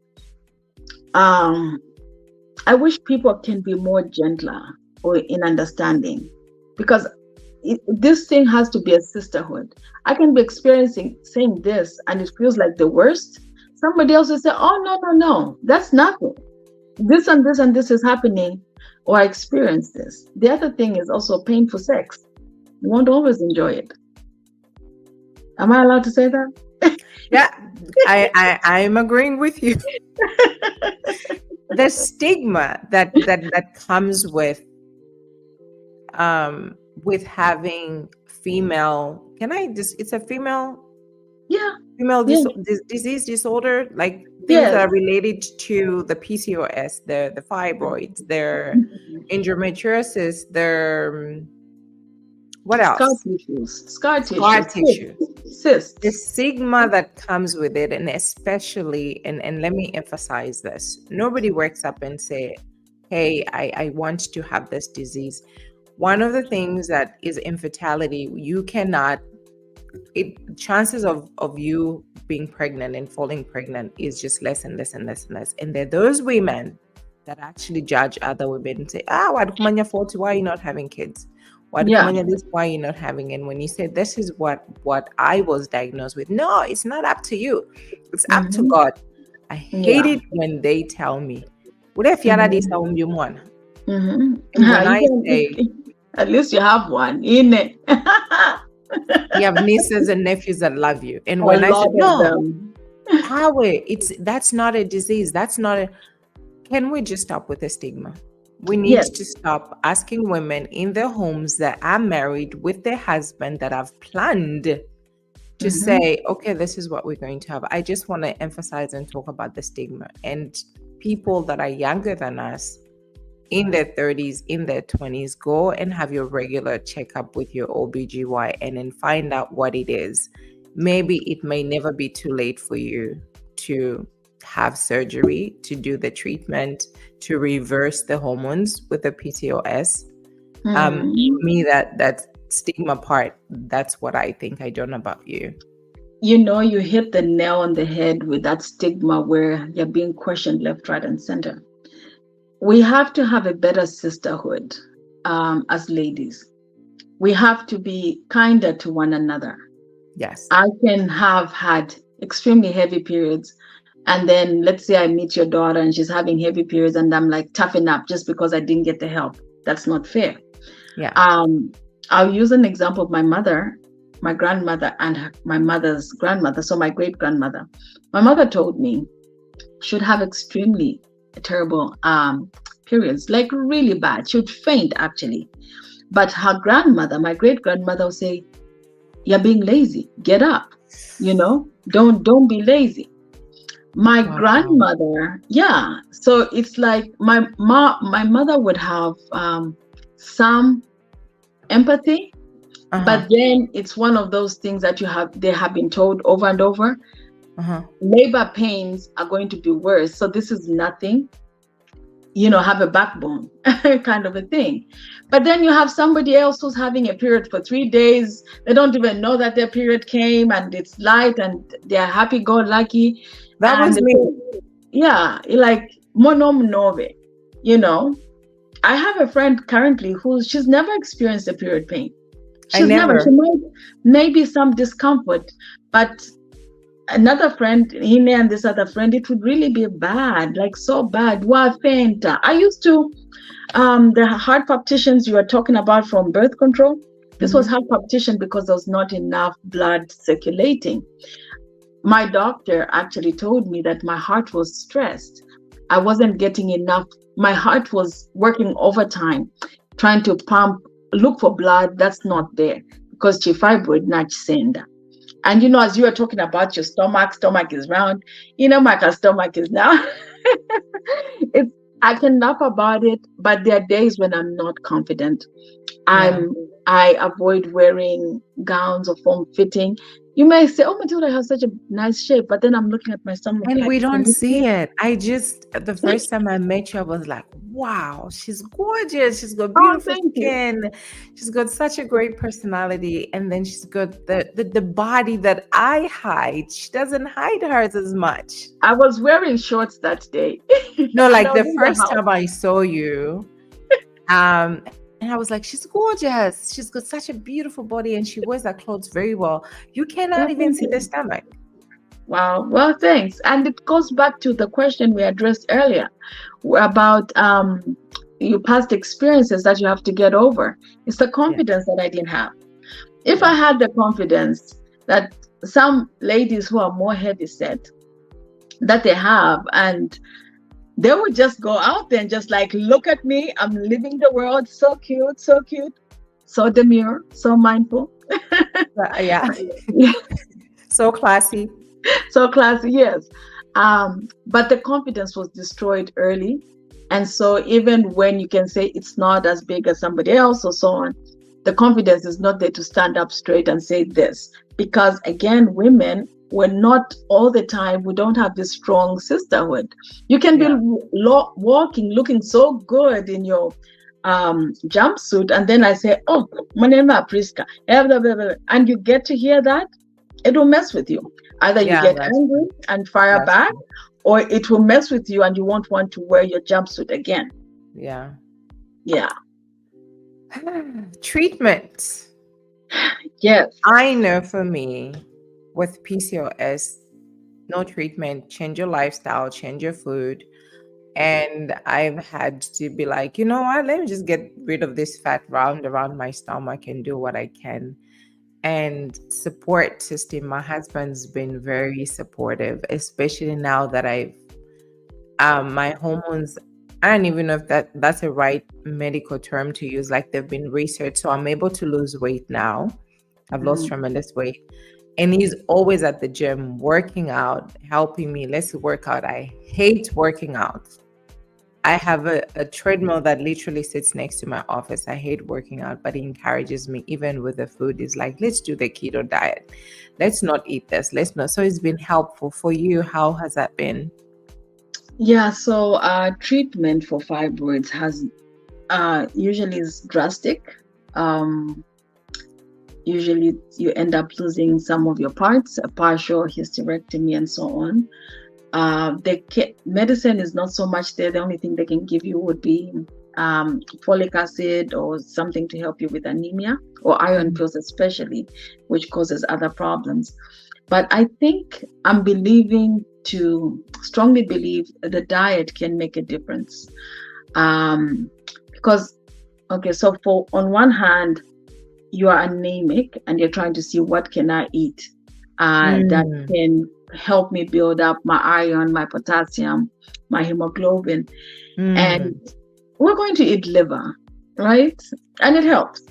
people can be more gentler or in understanding, because this thing has to be a sisterhood. I can be saying this and it feels like the worst. Somebody else will say, oh, no, that's nothing. This and this and this is happening, or I experienced this. The other thing is also painful sex. You won't always enjoy it. Am I allowed to say that? Yeah, I'm agreeing with you. The stigma that comes with with having female, it's a female Yeah. disease disorder, like things Yes. that are related to the PCOS, the fibroids, their endometriosis, their what else? Scar tissue. Cysts. The stigma that comes with it, and especially, and let me emphasize this: nobody wakes up and say, "Hey, I want to have this disease." One of the things that is infertility, you cannot. Chances of you being pregnant and falling pregnant is just less and less and less and less. And there are those women that actually judge other women and say, why 40? Why are you not having kids? Why are you not having? And when you say this is what I was diagnosed with, no, it's not up to you. It's up to God. I hate it when they tell me, what if you're this woman? And when I say, at least you have one, innit? You have nieces and nephews that love you. And when I said, no, that's not a disease. Can we just stop with the stigma? We need to stop asking women in their homes that are married with their husband that have planned to say, okay, this is what we're going to have. I just want to emphasize and talk about the stigma. And people that are younger than us, in their 30s, in their 20s, go and have your regular checkup with your OBGYN and find out what it is. Maybe it may never be too late for you to have surgery, to do the treatment, to reverse the hormones with the PCOS. Me, that stigma part, that's what I think. I don't know about you. You hit the nail on the head with that stigma where you're being questioned left, right, and center. We have to have a better sisterhood as ladies. We have to be kinder to one another. Yes. I can have had extremely heavy periods, and then let's say I meet your daughter and she's having heavy periods and I'm like, toughen up just because I didn't get the help. That's not fair. Yeah. I'll use an example of my mother, my grandmother, and my mother's grandmother, so my great grandmother. My mother told me she'd have extremely terrible periods, like really bad. She would faint actually. But her grandmother, my great grandmother, would say, "You're being lazy. Get up. Don't be lazy." My grandmother, so it's like my mother would have some empathy, but then it's one of those things that they have been told over and over. Labor pains are going to be worse, so this is nothing, have a backbone kind of a thing. But then you have somebody else who's having a period for 3 days. They don't even know that their period came, and it's light and they're happy-go-lucky. That was me. Yeah, like monom nove. I have a friend currently she's never experienced a period pain. She might maybe some discomfort, but another friend, him and this other friend, it would really be bad, like so bad. I used to, the heart palpitations you were talking about from birth control, this was heart palpitation because there was not enough blood circulating. My doctor actually told me that my heart was stressed. I wasn't getting enough. My heart was working overtime, trying to look for blood that's not there because the fibroid not sender. And as you were talking about your stomach is round. My stomach is now. I can laugh about it, but there are days when I'm not confident. I avoid wearing gowns or form-fitting. You may say, "Oh, Matilda has such a nice shape," but then I'm looking at my stomach. And we don't see it. The first time I met you, I was like, wow, she's gorgeous. She's got beautiful skin. She's got such a great personality. And then she's got the body that I hide. She doesn't hide hers as much. I was wearing shorts that day. No, like the first time I saw you, and I was like, she's gorgeous. She's got such a beautiful body and she wears her clothes very well. You cannot even see the stomach. Wow. Well, thanks. And it goes back to the question we addressed earlier about your past experiences that you have to get over. It's the confidence that I didn't have. If I had the confidence that some ladies who are more heavy set that they have, and they would just go out there and just like, look at me, I'm living the world, so cute, so cute. so demure, so mindful. Yeah. So classy. So classy, yes. But the confidence was destroyed early. And so even when you can say it's not as big as somebody else or so on, the confidence is not there to stand up straight and say this. Because again, women, we're not all the time, we don't have this strong sisterhood. You can be walking, looking so good in your jumpsuit, and then I say, oh, Matilda and Prisca, and you get to hear that, it will mess with you. Either you get angry and fire back, or it will mess with you and you won't want to wear your jumpsuit again. Yeah. Yeah. Treatment. Yes. I know for me, with PCOS, no treatment, change your lifestyle, change your food. And I've had to be like, you know what, let me just get rid of this fat around my stomach and do what I can. And support system, my husband's been very supportive, especially now that I've my hormones, I don't even know if that's a right medical term to use, like they've been researched, so I'm able to lose weight now. I've lost tremendous weight, and he's always at the gym working out, helping me. Let's work out. I hate working out. I have a treadmill that literally sits next to my office. I hate working out, but he encourages me even with the food. He's like, let's do the keto diet. Let's not eat this. Let's not. So it's been helpful for you. How has that been? Yeah, so treatment for fibroids has usually is drastic. Usually you end up losing some of your parts, a partial hysterectomy and so on. Medicine is not so much there. The only thing they can give you would be folic acid or something to help you with anemia, or iron pills especially, which causes other problems. But I think I'm strongly believe the diet can make a difference. Because, okay, so on one hand, you are anemic and you're trying to see what can I eat that can help me build up my iron, my potassium, my hemoglobin. And we're going to eat liver, right? And it helps.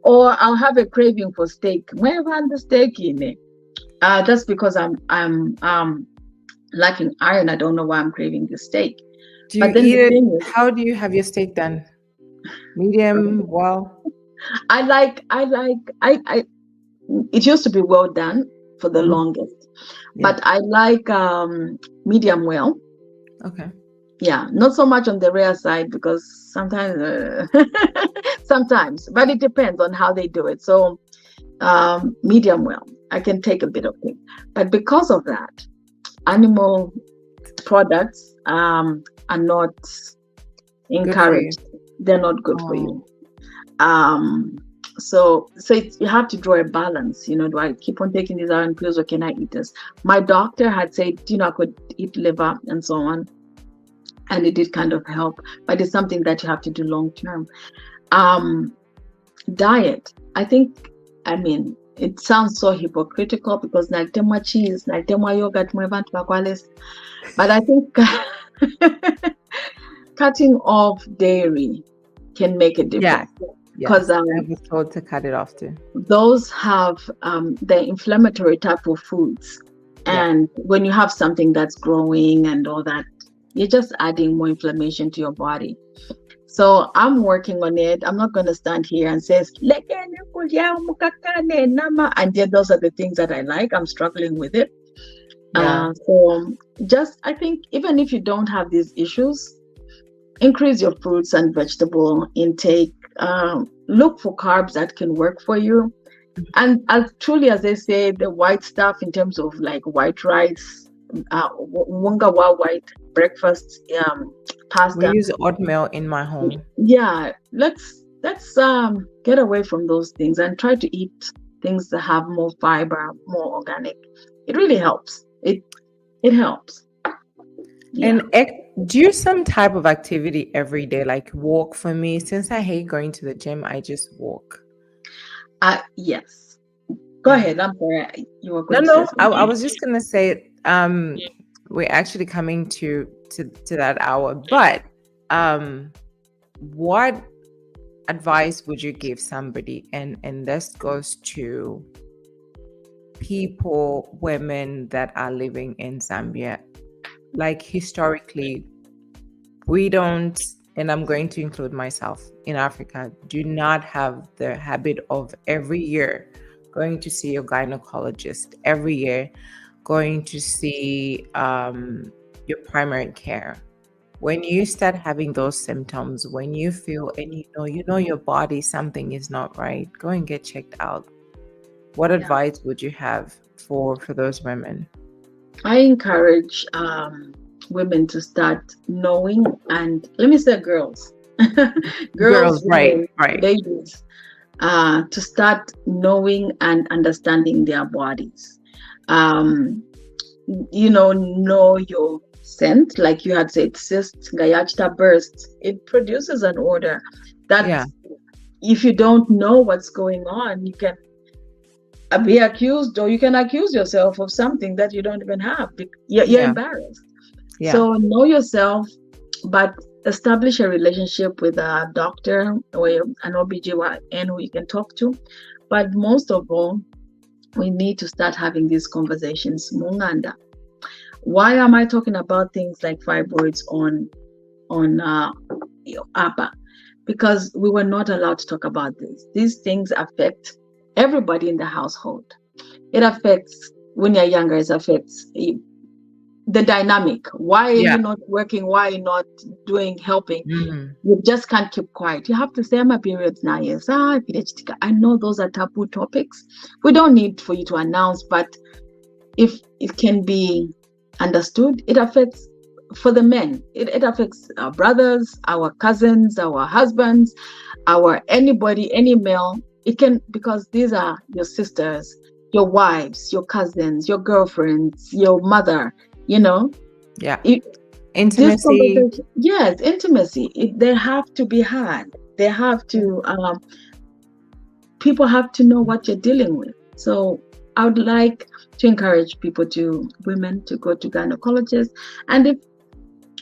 Or I'll have a craving for steak. Where have I had the steak in it? Just because I'm lacking iron, I don't know why I'm craving the steak. Do you eat it? How do you have your steak done? Medium, well? I it used to be well done for the longest, but I like medium well. Okay. Yeah, not so much on the rare side, because sometimes but it depends on how they do it. So medium well, I can take a bit of it, but because of that, animal products are not encouraged. They're not good for you. So you have to draw a balance. Do I keep on taking these iron pills, or can I eat this? My doctor had said, I could eat liver and so on, and it did kind of help, but it's something that you have to do long term. Diet, it sounds so hypocritical, because nalitemwa cheese, nalitemwa yogurt, but I think cutting off dairy can make a difference. Because I was told to cut it off too. Those have the inflammatory type of foods, and when you have something that's growing and all that, you're just adding more inflammation to your body. So I'm working on it. I'm not going to stand here and say, and yet those are the things that I like. I'm struggling with it. So I think even if you don't have these issues, increase your fruits and vegetable intake. Look for carbs that can work for you. And as they say, the white stuff in terms of like white rice, white breakfast, pasta. We use oatmeal in my home. Yeah, let's get away from those things and try to eat things that have more fiber, more organic. It really helps. It helps. Yeah. And do some type of activity every day, like walk. For me, since I hate going to the gym, I just walk. Yes. Go ahead. I'm sorry. You were going to say I was just gonna say we're actually coming to that hour, but what advice would you give somebody? And this goes to people, women that are living in Zambia. Like historically, we don't, and I'm going to include myself, in Africa, do not have the habit of every year going to see your gynecologist, every year going to see your primary care. When you start having those symptoms, when you feel and you know your body, something is not right, go and get checked out. What advice would you have for those women? I encourage women to start knowing, and let me say girls, girls, right, ladies, to start knowing and understanding their bodies. Know your scent, like you had said, cyst, gayachta burst. It produces an odor that if you don't know what's going on, you can be accused, or you can accuse yourself of something that you don't even have. You're embarrassed. So know yourself, but establish a relationship with a doctor or an OBGYN who you can talk to. But most of all, we need to start having these conversations. Munganda. Why am I talking about things like fibroids on APA? Because we were not allowed to talk about this. These things affect everybody in the household. It affects, when you're younger, it affects the dynamic. Why are you not working? Why are you not helping? You just can't keep quiet. You have to say, my period's now. Yes. I know those are taboo topics. We don't need for you to announce, but if it can be understood, it affects, for the men, it affects our brothers, our cousins, our husbands, any male. It can, because these are your sisters, your wives, your cousins, your girlfriends, your mother, intimacy. Yes, intimacy. They have to be had. They have to, people have to know what you're dealing with. So I would like to encourage women to go to gynecologists. And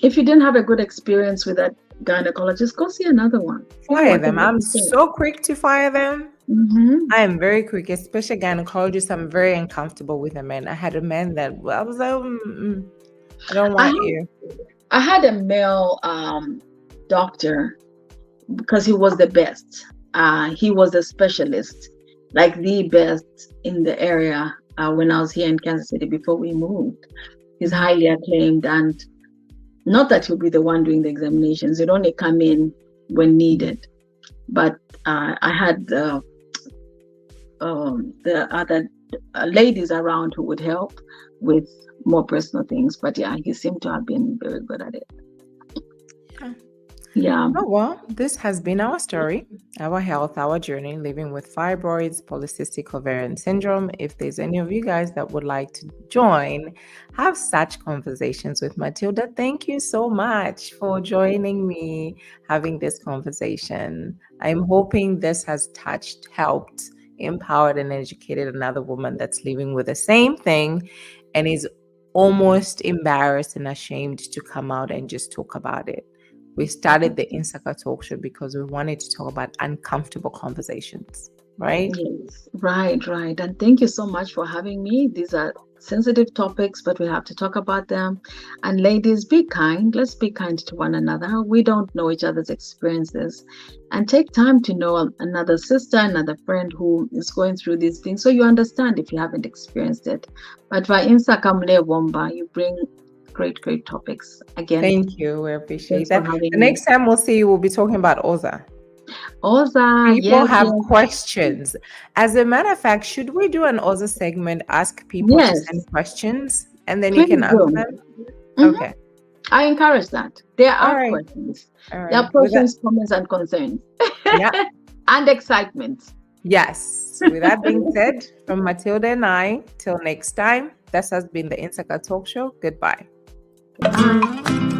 if you didn't have a good experience with that gynecologist, go see another one. Fire them. I'm so quick to fire them. I am very quick, especially gynecologists. I'm very uncomfortable with a man. I had a man that I was like, I don't want you. I had a male doctor because he was the best. He was a specialist, like the best in the area when I was here in Kansas City before we moved. He's highly acclaimed, and not that he'll be the one doing the examinations. He'd only come in when needed. But I had the other ladies around who would help with more personal things. But he seemed to have been very good at it. Yeah. Oh, well, this has been our story, our health, our journey, living with fibroids, polycystic ovarian syndrome. If there's any of you guys that would like to join, have such conversations with Matilda, thank you so much for joining me, having this conversation. I'm hoping this has touched, helped, empowered, and educated another woman that's living with the same thing and is almost embarrassed and ashamed to come out and just talk about it. We started the Insaka talk show because we wanted to talk about uncomfortable conversations, right? Yes, right. And thank you so much for having me. These are sensitive topics, but we have to talk about them. And ladies, be kind. Let's be kind to one another. We don't know each other's experiences. And take time to know another sister, another friend who is going through these things, so you understand if you haven't experienced it. But by Insaka Mle Womba, you bring great topics again. Thank you. We appreciate that. The next time we'll see you, we'll be talking about Oza. People have questions. As a matter of fact, should we do an Oza segment? Ask people to send questions, and then you can answer them. Okay. I encourage that. There are questions. There are questions, comments, and concerns. And excitement. Yes. With that being said, from Matilda and I, till next time, this has been the Insaka Talk Show. Goodbye. Bye.